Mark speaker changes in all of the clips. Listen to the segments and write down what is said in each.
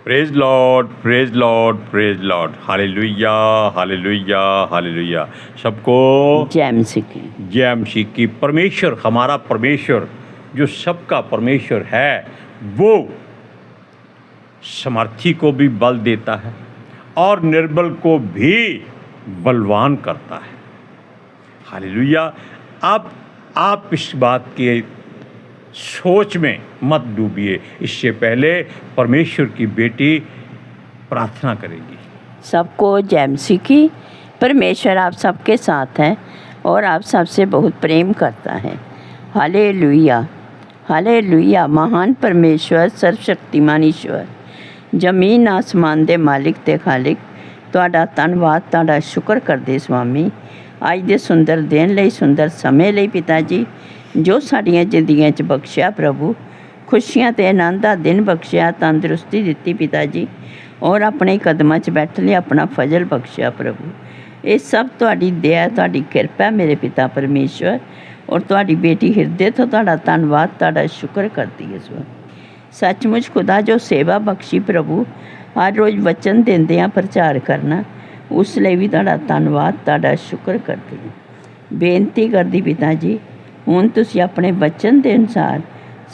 Speaker 1: Praise Lord, praise Lord, praise Lord. Hallelujah, hallelujah, hallelujah. सबको
Speaker 2: जय मसीह की।
Speaker 1: जय मसीह की। परमेश्वर, हमारा परमेश्वर जो सबका परमेश्वर है, वो समर्थी को भी बल देता है और निर्बल को भी बलवान करता है। हालेलुया। अब आप इस बात के सोच में मत डूबिए। इससे पहले परमेश्वर की बेटी प्रार्थना करेगी।
Speaker 2: सबको जय मसीह की। परमेश्वर आप सबके साथ है और आप सबसे बहुत प्रेम करता है। Hallelujah, hallelujah. महान परमेश्वर, सर्वशक्तिमान ईश्वर, जमीन आसमान दे मालिक ते खालिक, तुहाडा धन्नवाद, तुहाडा शुक्र करदे स्वामी अज दे सुंदर दिन लई, सुंदर समय लई पिता जी, जो साडियां जिंदगियां च बख्शिया प्रभु, खुशियां ते आनंद दा दिन बख्शिया, तंदुरुस्ती दित्ती पिता जी, और अपने कदमां च बैठने लई अपना फजल बख्शिया प्रभु। ये सब तुहाडी दया, तुहाडी किरपा मेरे पिता परमेश्वर, और तुहाडी बेटी हिरदे तो तुहाडा धन्नवाद, तुहाडा शुक्र करदी है स्वामी। सचमुच खुदा जो सेवा बख्शी प्रभु, हर रोज़ वचन देंदियां प्रचार करना, उस लिए भी तुहाडा धन्नवाद, तुहाडा शुक्र करदी है। बेनती करदी पिता जी, हुण तुसीं अपने वचन के अनुसार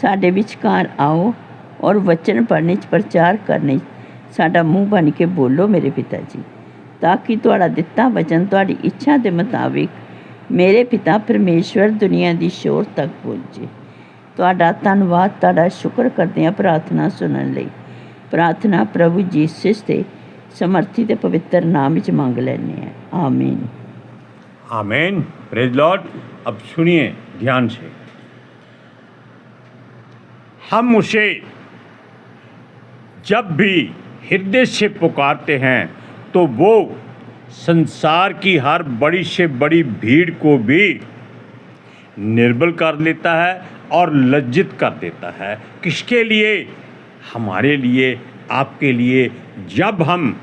Speaker 2: साडे विचकार आओ और वचन पढ़ने च, प्रचार करने च साडा मूँह बन के बोलो मेरे पिता जी, ताकि तुहाडा दिता वचन तुहाडी इच्छा के मुताबिक मेरे पिता परमेश्वर दुनिया की शोर तक पहुँचे। तुहाडा धन्नवाद, तुहाडा शुक्र करते हैं। प्रार्थना सुनने लई प्रार्थना प्रभु जीसस के समर्थी ते पवित्र नाम च मंग लैने हैं। आमीन,
Speaker 1: आमीन। Praise Lord. अब सुनिए ध्यान से। हम उसे जब भी हृदय से पुकारते हैं तो वो संसार की हर बड़ी से बड़ी भीड़ को भी निर्बल कर लेता है और लज्जित कर देता है। किसके लिए? हमारे लिए, आपके लिए। जब हम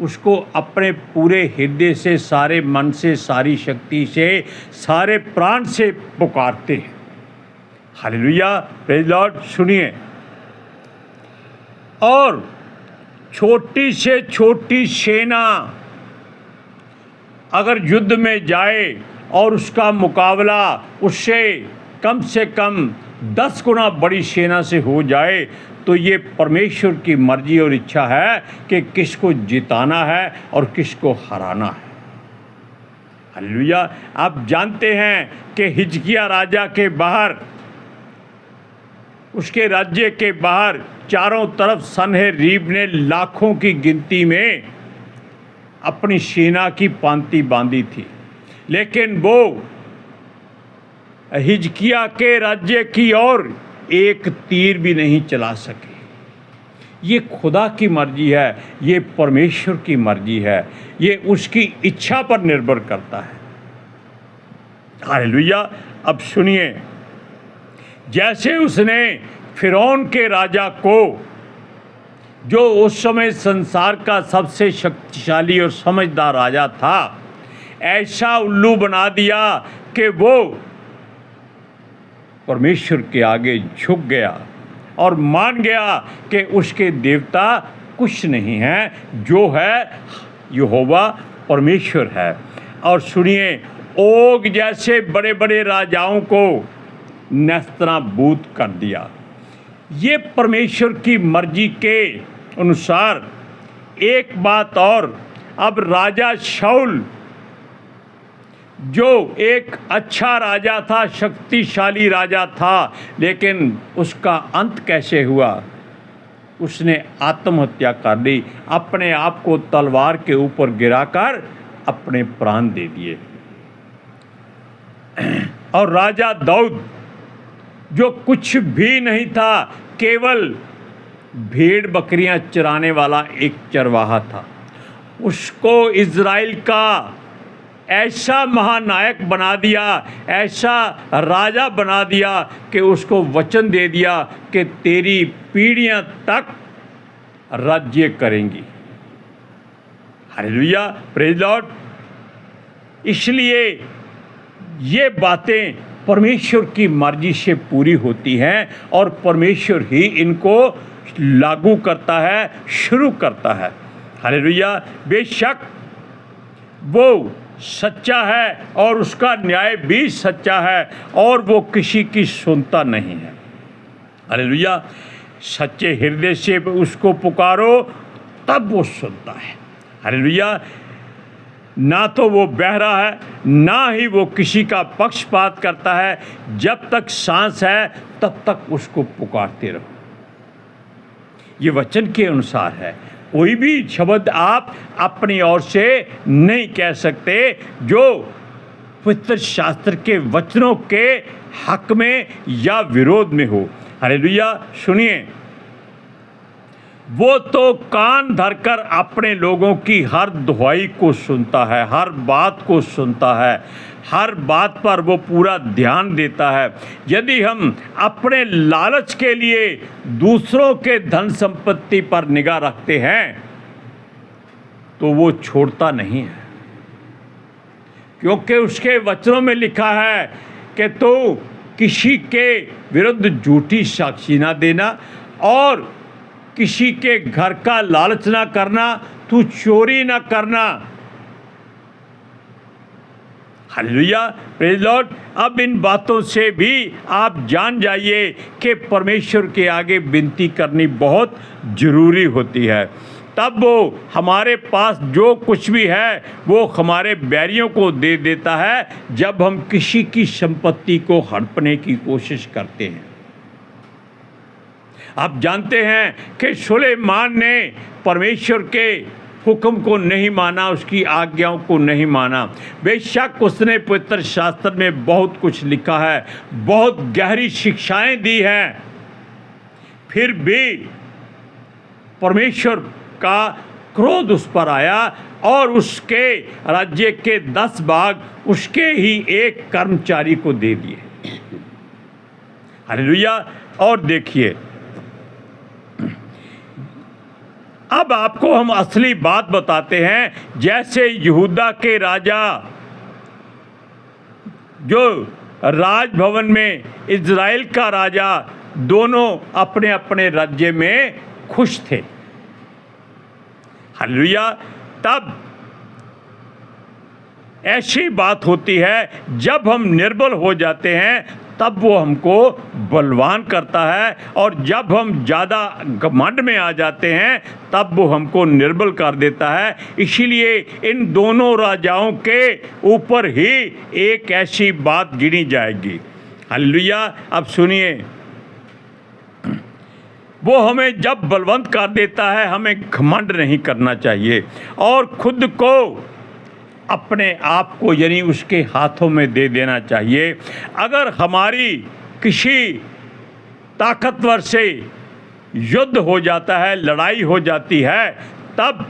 Speaker 1: उसको अपने पूरे हृदय से, सारे मन से, सारी शक्ति से, सारे प्राण से पुकारते हैं। Hallelujah, praise Lord. सुनिए, और छोटी से छोटी सेना अगर युद्ध में जाए और उसका मुकाबला उससे कम से कम 10 गुना बड़ी सेना से हो जाए, तो ये परमेश्वर की मर्जी और इच्छा है कि किसको जिताना है और किसको हराना है। हालेलुया। आप जानते हैं कि हिजकिय्याह राजा के बाहर, उसके राज्य के बाहर चारों तरफ सनहेरीब ने लाखों की गिनती में अपनी सेना की पांति बांधी थी, लेकिन वो हिजकिय्याह के राज्य की ओर एक तीर भी नहीं चला सके। ये खुदा की मर्जी है, ये परमेश्वर की मर्जी है, ये उसकी इच्छा पर निर्भर करता है। हालेलुया। अब सुनिए, जैसे उसने फिरौन के राजा को, जो उस समय संसार का सबसे शक्तिशाली और समझदार राजा था, ऐसा उल्लू बना दिया कि वो परमेश्वर के आगे झुक गया और मान गया कि उसके देवता कुछ नहीं हैं, जो है यहोवा परमेश्वर है। और सुनिए, ओग जैसे बड़े बड़े राजाओं को नेस्तनाबूद कर दिया। ये परमेश्वर की मर्जी के अनुसार। एक बात और, अब राजा शाऊल जो एक अच्छा राजा था, शक्तिशाली राजा था, लेकिन उसका अंत कैसे हुआ? उसने आत्महत्या कर ली, अपने आप को तलवार के ऊपर गिराकर अपने प्राण दे दिए। और राजा दाऊद जो कुछ भी नहीं था, केवल भेड़ बकरियां चराने वाला एक चरवाहा था, उसको इज़राइल का ऐसा महानायक बना दिया, ऐसा राजा बना दिया कि उसको वचन दे दिया कि तेरी पीढ़ियां तक राज्य करेंगी। Hallelujah, praise Lord. इसलिए ये बातें परमेश्वर की मर्जी से पूरी होती हैं और परमेश्वर ही इनको लागू करता है, शुरू करता है। हालेलुया। बेशक वो सच्चा है और उसका न्याय भी सच्चा है और वो किसी की सुनता नहीं है। हालेलुया। सच्चे हृदय से उसको पुकारो तब वो सुनता है। हालेलुया। ना तो वो बहरा है, ना ही वो किसी का पक्षपात करता है। जब तक सांस है तब तक उसको पुकारते रहो। ये वचन के अनुसार है। कोई भी शब्द आप अपनी ओर से नहीं कह सकते जो पवित्र शास्त्र के वचनों के हक में या विरोध में हो। हालेलुया। सुनिए, वो तो कान धरकर अपने लोगों की हर दुहाई को सुनता है, हर बात को सुनता है, हर बात पर वो पूरा ध्यान देता है। यदि हम अपने लालच के लिए दूसरों के धन संपत्ति पर निगाह रखते हैं तो वो छोड़ता नहीं है, क्योंकि उसके वचनों में लिखा है कि तो किसी के विरुद्ध झूठी साक्षी ना देना और किसी के घर का लालच ना करना, तू चोरी ना करना। Hallelujah, praise Lord. अब इन बातों से भी आप जान जाइए कि परमेश्वर के आगे विनती करनी बहुत ज़रूरी होती है। तब वो हमारे पास जो कुछ भी है वो हमारे बैरियों को दे देता है जब हम किसी की संपत्ति को हड़पने की कोशिश करते हैं। आप जानते हैं कि सुलेमान ने परमेश्वर के हुक्म को नहीं माना, उसकी आज्ञाओं को नहीं माना। बेशक उसने पवित्र शास्त्र में बहुत कुछ लिखा है, बहुत गहरी शिक्षाएं दी हैं, फिर भी परमेश्वर का क्रोध उस पर आया और उसके राज्य के 10 भाग उसके ही एक कर्मचारी को दे दिए। हालेलुया। और देखिए, अब आपको हम असली बात बताते हैं। जैसे यहूदा के राजा जो राजभवन में, इज़राइल का राजा, दोनों अपने अपने राज्य में खुश थे। हालेलुया। तब ऐसी बात होती है जब हम निर्बल हो जाते हैं तब वो हमको बलवान करता है, और जब हम ज़्यादा घमंड में आ जाते हैं तब वो हमको निर्बल कर देता है। इसीलिए इन दोनों राजाओं के ऊपर ही एक ऐसी बात गिनी जाएगी। हालेलुया। अब सुनिए, वो हमें जब बलवंत कर देता है हमें घमंड नहीं करना चाहिए और खुद को, अपने आप को यानी उसके हाथों में दे देना चाहिए। अगर हमारी किसी ताकतवर से युद्ध हो जाता है, लड़ाई हो जाती है, तब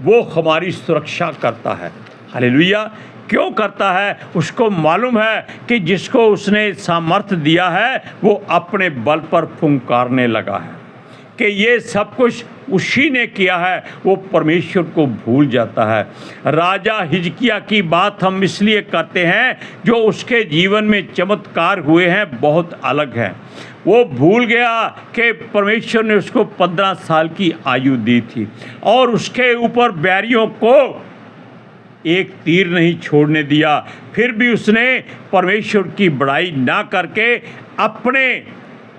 Speaker 1: वो हमारी सुरक्षा करता है। हालेलुया। क्यों करता है? उसको मालूम है कि जिसको उसने सामर्थ्य दिया है वो अपने बल पर फुंकारने लगा है कि ये सब कुछ उसी ने किया है। वो परमेश्वर को भूल जाता है। राजा हिजकिया की बात हम इसलिए करते हैं जो उसके जीवन में चमत्कार हुए हैं बहुत अलग हैं। वो भूल गया कि परमेश्वर ने उसको 15 साल की आयु दी थी और उसके ऊपर बैरियों को एक तीर नहीं छोड़ने दिया। फिर भी उसने परमेश्वर की बड़ाई ना करके अपने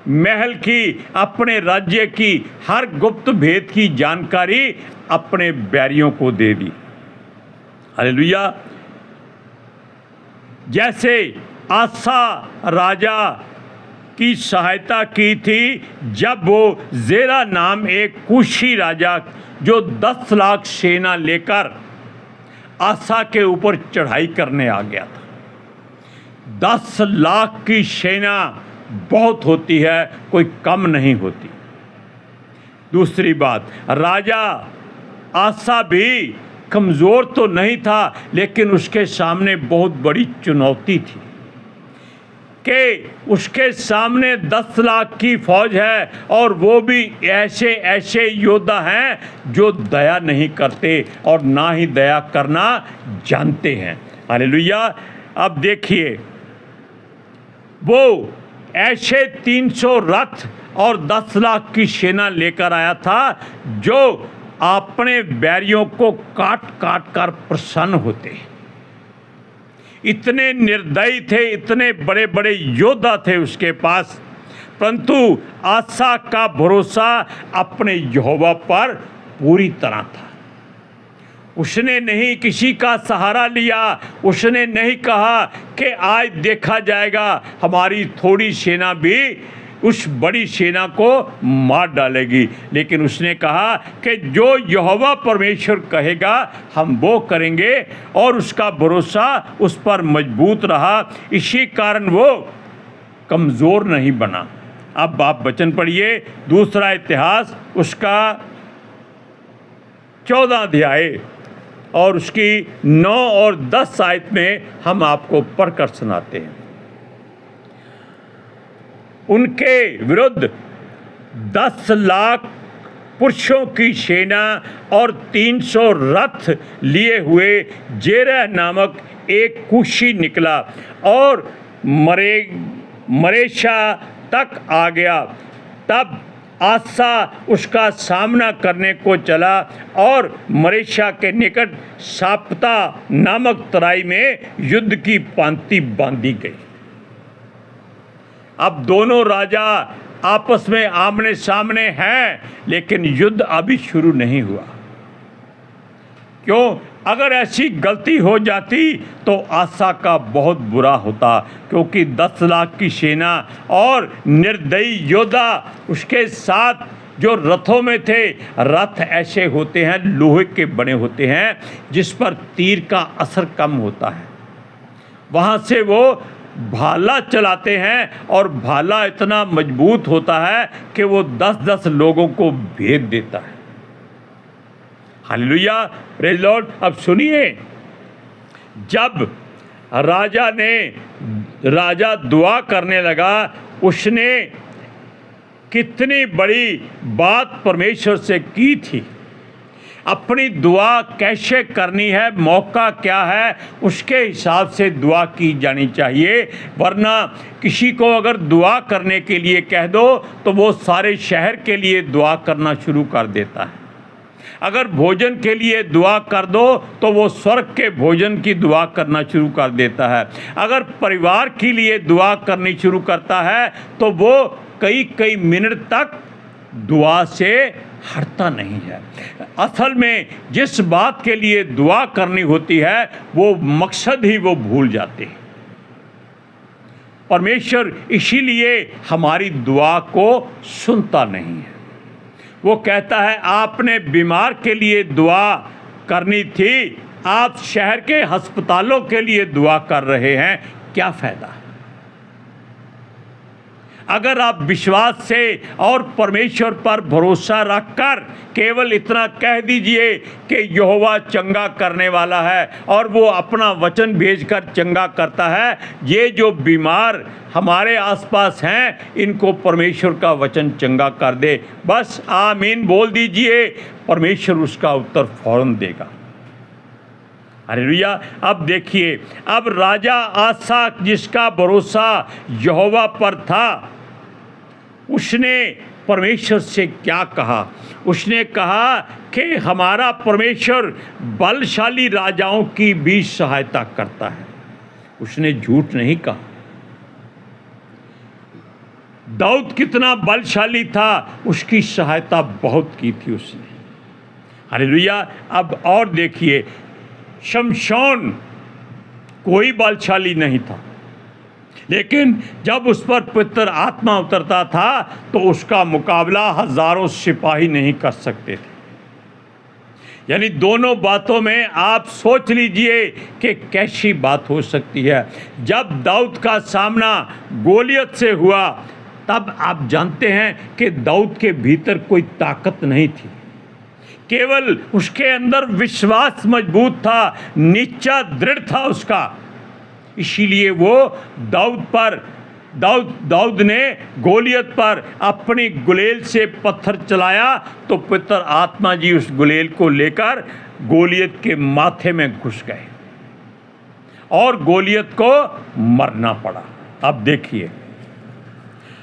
Speaker 1: महल की, अपने राज्य की हर गुप्त भेद की जानकारी अपने बैरियों को दे दी। हालेलुया। जैसे आसा राजा की सहायता की थी जब वो जेरा नाम एक कुशी राजा जो 10 लाख सेना लेकर आसा के ऊपर चढ़ाई करने आ गया था। 10 लाख की सेना बहुत होती है, कोई कम नहीं होती। दूसरी बात, राजा आसा भी कमज़ोर तो नहीं था, लेकिन उसके सामने बहुत बड़ी चुनौती थी कि उसके सामने 10 लाख की फौज है और वो भी ऐसे ऐसे योद्धा हैं जो दया नहीं करते और ना ही दया करना जानते हैं। हालेलुया। अब देखिए, वो ऐसे 300 रथ और 10 लाख की सेना लेकर आया था, जो अपने बैरियों को काट काट कर प्रसन्न होते। इतने निर्दयी थे, इतने बड़े बड़े योद्धा थे उसके पास, परंतु आसा का भरोसा अपने यहोवा पर पूरी तरह था। उसने नहीं किसी का सहारा लिया, उसने नहीं कहा कि आज देखा जाएगा, हमारी थोड़ी सेना भी उस बड़ी सेना को मार डालेगी, लेकिन उसने कहा कि जो यहोवा परमेश्वर कहेगा हम वो करेंगे, और उसका भरोसा उस पर मजबूत रहा। इसी कारण वो कमज़ोर नहीं बना। अब आप वचन पढ़िए, दूसरा इतिहास उसका 14 अध्याय और उसकी 9 और 10 आयत में हम आपको पढ़कर सुनाते हैं। उनके विरुद्ध 10 लाख पुरुषों की सेना और 300 रथ लिए हुए जेरह नामक एक कूशी निकला और मरेशा तक आ गया। तब आसा उसका सामना करने को चला और मरेशा के निकट साप्ता नामक तराई में युद्ध की पांति बांधी गई। अब दोनों राजा आपस में आमने सामने हैं, लेकिन युद्ध अभी शुरू नहीं हुआ। क्यों? अगर ऐसी गलती हो जाती तो आसा का बहुत बुरा होता, क्योंकि 10 लाख की सेना और निर्दयी योद्धा उसके साथ जो रथों में थे। रथ ऐसे होते हैं, लोहे के बने होते हैं, जिस पर तीर का असर कम होता है। वहाँ से वो भाला चलाते हैं और भाला इतना मजबूत होता है कि वो 10-10 लोगों को भेद देता है। Hallelujah, praise Lord. अब सुनिए, जब राजा दुआ करने लगा, उसने कितनी बड़ी बात परमेश्वर से की थी। अपनी दुआ कैसे करनी है, मौका क्या है, उसके हिसाब से दुआ की जानी चाहिए। वरना किसी को अगर दुआ करने के लिए कह दो तो वो सारे शहर के लिए दुआ करना शुरू कर देता है। अगर भोजन के लिए दुआ कर दो तो वो स्वर्ग के भोजन की दुआ करना शुरू कर देता है। अगर परिवार के लिए दुआ करनी शुरू करता है तो वो कई कई मिनट तक दुआ से हटता नहीं है। असल में जिस बात के लिए दुआ करनी होती है वो मकसद ही वो भूल जाते हैं। परमेश्वर इसीलिए हमारी दुआ को सुनता नहीं है। वो कहता है आपने बीमार के लिए दुआ करनी थी, आप शहर के अस्पतालों के लिए दुआ कर रहे हैं, क्या फ़ायदा? अगर आप विश्वास से और परमेश्वर पर भरोसा रखकर केवल इतना कह दीजिए कि यहोवा चंगा करने वाला है और वो अपना वचन भेजकर चंगा करता है, ये जो बीमार हमारे आसपास हैं इनको परमेश्वर का वचन चंगा कर दे, बस आमीन बोल दीजिए, परमेश्वर उसका उत्तर फौरन देगा। हालेलुया। अब देखिए, अब राजा आसा जिसका भरोसा यहोवा पर था, उसने परमेश्वर से क्या कहा? उसने कहा कि हमारा परमेश्वर बलशाली राजाओं की भी सहायता करता है। उसने झूठ नहीं कहा। दाऊद कितना बलशाली था, उसकी सहायता बहुत की थी उसने। हालेलुया। अब और देखिए, शमशोन कोई बलशाली नहीं था, लेकिन जब उस पर पवित्र आत्मा उतरता था तो उसका मुकाबला हजारों सिपाही नहीं कर सकते थे। यानी दोनों बातों में आप सोच लीजिए कि कैसी बात हो सकती है। जब दाऊद का सामना गोलियत से हुआ तब आप जानते हैं कि दाऊद के भीतर कोई ताकत नहीं थी, केवल उसके अंदर विश्वास मजबूत था, निश्चय दृढ़ था उसका। इसीलिए वो दाऊद ने गोलियत पर अपनी गुलेल से पत्थर चलाया तो पवित्र आत्मा जी उस गुलेल को लेकर गोलियत के माथे में घुस गए और गोलियत को मरना पड़ा। अब देखिए,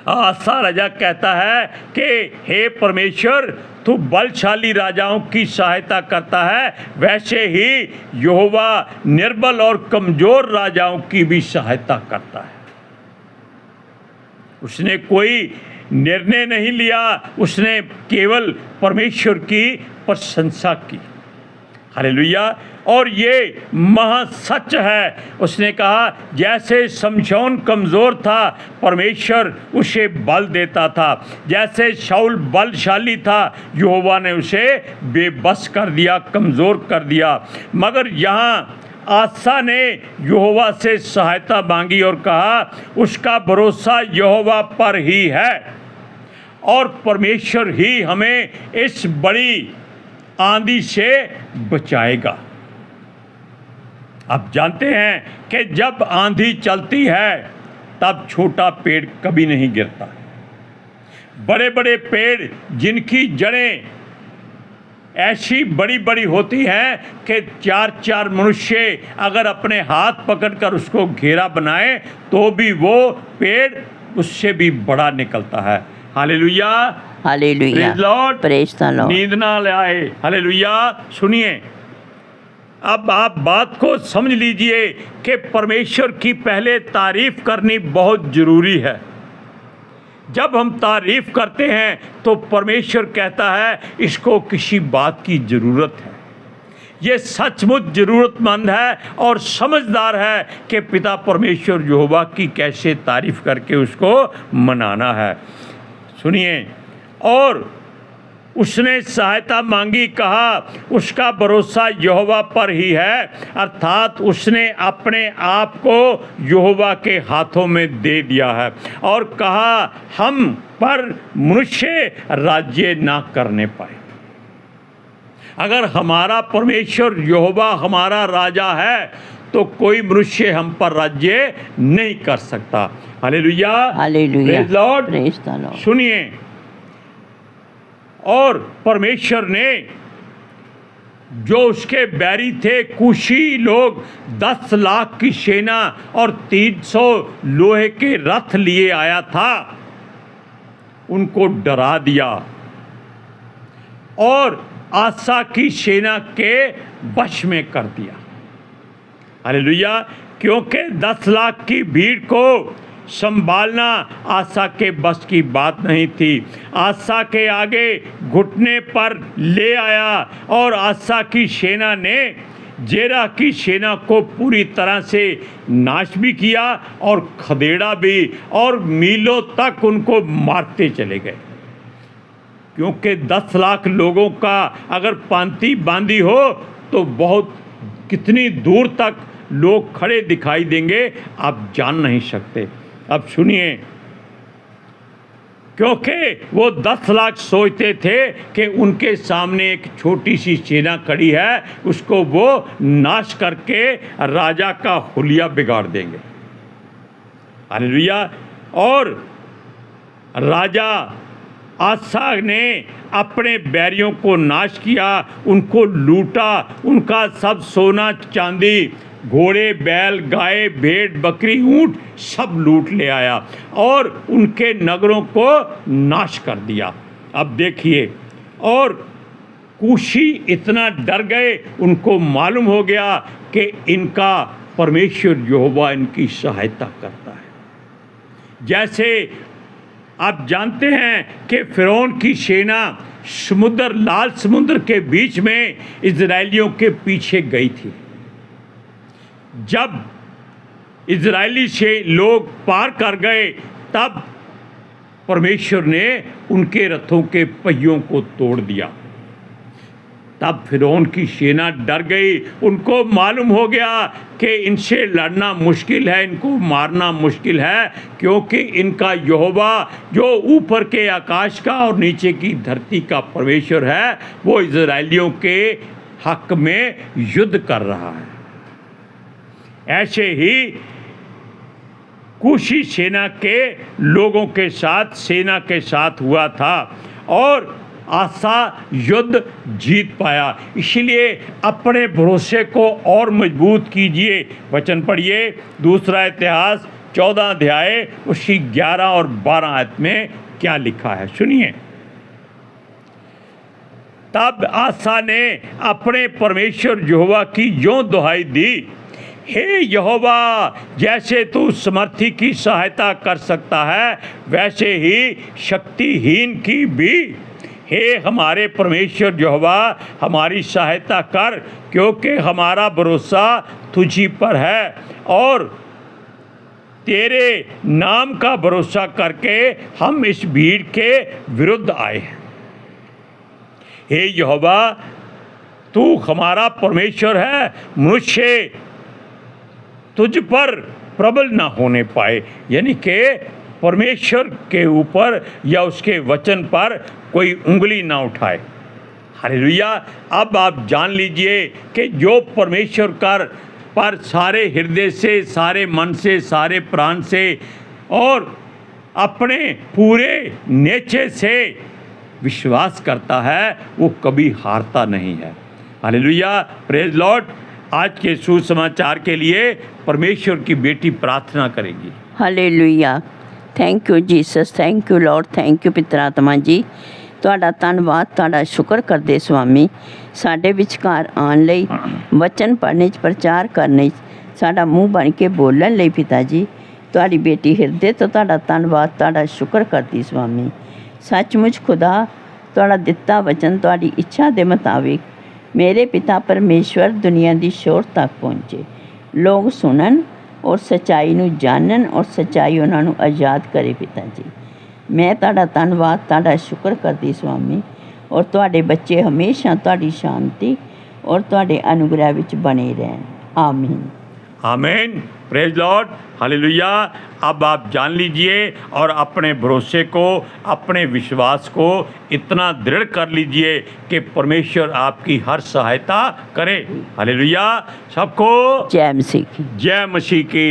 Speaker 1: आसा राजा कहता है कि हे परमेश्वर, तू बलशाली राजाओं की सहायता करता है, वैसे ही यहोवा निर्बल और कमजोर राजाओं की भी सहायता करता है। उसने कोई निर्णय नहीं लिया, उसने केवल परमेश्वर की प्रशंसा की। हालेलुया। और ये महासच है। उसने कहा जैसे शमशोन कमज़ोर था, परमेश्वर उसे बल देता था। जैसे शाऊल बलशाली था, यहोवा ने उसे बेबस कर दिया, कमज़ोर कर दिया। मगर यहाँ आसा ने यहोवा से सहायता मांगी और कहा उसका भरोसा यहोवा पर ही है और परमेश्वर ही हमें इस बड़ी आंधी से बचाएगा। आप जानते हैं कि जब आंधी चलती है तब छोटा पेड़ कभी नहीं गिरता। बड़े बड़े पेड़ जिनकी जड़ें ऐसी बड़ी बड़ी होती हैं कि 4-4 मनुष्य अगर अपने हाथ पकड़कर उसको घेरा बनाए तो भी वो पेड़ उससे भी बड़ा निकलता है। Hallelujah,
Speaker 2: hallelujah,
Speaker 1: praise Lord,
Speaker 2: praise the Lord.
Speaker 1: नींद ना ले आए। हालेलुया। सुनिए, अब आप बात को समझ लीजिए कि परमेश्वर की पहले तारीफ करनी बहुत ज़रूरी है। जब हम तारीफ करते हैं तो परमेश्वर कहता है इसको किसी बात की ज़रूरत है, ये सचमुच ज़रूरतमंद है और समझदार है कि पिता परमेश्वर यहोवा की कैसे तारीफ करके उसको मनाना है। सुनिए, और उसने सहायता मांगी, कहा उसका भरोसा यहोवा पर ही है, अर्थात उसने अपने आप को यहोवा के हाथों में दे दिया है और कहा हम पर मनुष्य राज्य ना करने पाए। अगर हमारा परमेश्वर यहोवा हमारा राजा है तो कोई मनुष्य हम पर राज्य नहीं कर सकता। Hallelujah,
Speaker 2: hallelujah,
Speaker 1: praise Lord,
Speaker 2: praise the Lord.
Speaker 1: सुनिए, और परमेश्वर ने जो उसके बैरी थे कुशी लोग 10 लाख की सेना और 300 लोहे के रथ लिए आया था, उनको डरा दिया और आसा की सेना के वश में कर दिया। हालेलुया। क्योंकि 10 लाख की भीड़ को संभालना आसा के बस की बात नहीं थी। आसा के आगे घुटने पर ले आया और आसा की सेना ने जेरा की सेना को पूरी तरह से नाश भी किया और खदेड़ा भी और मीलों तक उनको मारते चले गए। क्योंकि 10 लाख लोगों का अगर पांति बांधी हो तो बहुत कितनी दूर तक लोग खड़े दिखाई देंगे, आप जान नहीं सकते। अब सुनिए, क्योंकि वो 10 लाख सोचते थे कि उनके सामने एक छोटी सी सेना खड़ी है, उसको वो नाश करके राजा का हुलिया बिगाड़ देंगे। हालेलुया। और राजा आसा ने अपने बैरियों को नाश किया, उनको लूटा, उनका सब सोना चांदी, घोड़े, बैल, गाय, भेड़, बकरी, ऊंट सब लूट ले आया और उनके नगरों को नाश कर दिया। अब देखिए, और कूशी इतना डर गए, उनको मालूम हो गया कि इनका परमेश्वर यहोवा इनकी सहायता करता है। जैसे आप जानते हैं कि फ़िरौन की सेना समुद्र, लाल समुद्र के बीच में इजरायलियों के पीछे गई थी। जब इजरायली से लोग पार कर गए तब परमेश्वर ने उनके रथों के पहियों को तोड़ दिया। तब फ़िरौन की सेना डर गई, उनको मालूम हो गया कि इनसे लड़ना मुश्किल है, इनको मारना मुश्किल है, क्योंकि इनका यहोवा जो ऊपर के आकाश का और नीचे की धरती का परमेश्वर है, वो इजरायलियों के हक में युद्ध कर रहा है। ऐसे ही कूशी सेना के लोगों के साथ, सेना के साथ हुआ था और आसा युद्ध जीत पाया। इसलिए अपने भरोसे को और मजबूत कीजिए। वचन पढ़िए, दूसरा इतिहास 14 अध्याय उसकी 11 और 12 आयत में क्या लिखा है, सुनिए। तब आसा ने अपने परमेश्वर यहोवा की यों दुहाई दी, हे यहोवा, जैसे तू समर्थी की सहायता कर सकता है वैसे ही शक्तिहीन की भी। हे हमारे परमेश्वर यहोवा, हमारी सहायता कर, क्योंकि हमारा भरोसा तुझी पर है और तेरे नाम का भरोसा करके हम इस भीड़ के विरुद्ध आए हैं। हे यहोवा, तू हमारा परमेश्वर है, मनुष्य तुझ पर प्रबल ना होने पाए, यानी कि परमेश्वर के ऊपर या उसके वचन पर कोई उंगली ना उठाए। हालेलुया। अब आप जान लीजिए कि जो परमेश्वर पर सारे हृदय से, सारे मन से, सारे प्राण से और अपने पूरे नेचर से विश्वास करता है, वो कभी हारता नहीं है। Hallelujah, praise Lord. आज के सुसमाचार के लिए परमेश्वर की बेटी प्रार्थना करेगी।
Speaker 2: Hallelujah. Thank you Jesus, thank you Lord, thank you पितर आत्मा जी। ਤੁਹਾਡਾ ਧੰਨਵਾਦ, ਤੁਹਾਡਾ ਸ਼ੁਕਰ ਕਰਦੇ ਸੁਆਮੀ, ਸਾਡੇ ਵਿਚਕਾਰ ਆਉਣ ਲਈ, ਵਚਨ ਪੜ੍ਹਨੇ 'ਚ, ਪ੍ਰਚਾਰ ਕਰਨੇ 'ਚ, ਸਾਡਾ ਮੂੰਹ ਬਣ ਕੇ ਬੋਲਣ ਲਈ ਪਿਤਾ ਜੀ। ਤੁਹਾਡੀ ਬੇਟੀ ਹਿਰਦੇ ਤੋਂ ਤੁਹਾਡਾ ਧੰਨਵਾਦ, ਤੁਹਾਡਾ ਸ਼ੁਕਰ ਕਰਦੀ ਸੁਆਮੀ। ਸੱਚਮੁੱਚ ਖੁਦਾ, ਤੁਹਾਡਾ ਦਿੱਤਾ ਵਚਨ ਤੁਹਾਡੀ ਇੱਛਾ ਦੇ ਮੁਤਾਬਿਕ ਮੇਰੇ ਪਿਤਾ ਪਰਮੇਸ਼ਵਰ ਦੁਨੀਆ ਦੀ ਸ਼ੋਰ ਤੱਕ ਪਹੁੰਚੇ, ਲੋਕ ਸੁਣਨ ਔਰ ਸੱਚਾਈ ਨੂੰ ਜਾਣਨ ਔਰ ਸੱਚਾਈ ਉਹਨਾਂ ਨੂੰ ਆਜ਼ਾਦ ਕਰੇ ਪਿਤਾ ਜੀ। ਮੈਂ ਤੁਹਾਡਾ ਧੰਨਵਾਦ, ਤੁਹਾਡਾ ਸ਼ੁਕਰ ਕਰਦੀ ਸੁਆਮੀ, ਔਰ ਤੁਹਾਡੇ ਬੱਚੇ ਹਮੇਸ਼ਾ ਤੁਹਾਡੀ ਸ਼ਾਂਤੀ ਔਰ ਤੁਹਾਡੇ ਅਨੁਗ੍ਰਹਿ ਵਿੱਚ ਬਣੇ ਰਹਿਣ। आमीन।
Speaker 1: आमीन। Praise Lord. हालेलुया। अब आप जान लीजिए और अपने भरोसे को, अपने विश्वास को इतना दृढ़ कर लीजिए कि परमेश्वर आपकी हर सहायता करे। हालेलुया। सबको
Speaker 2: जय मसीह की।
Speaker 1: जय मसीह की।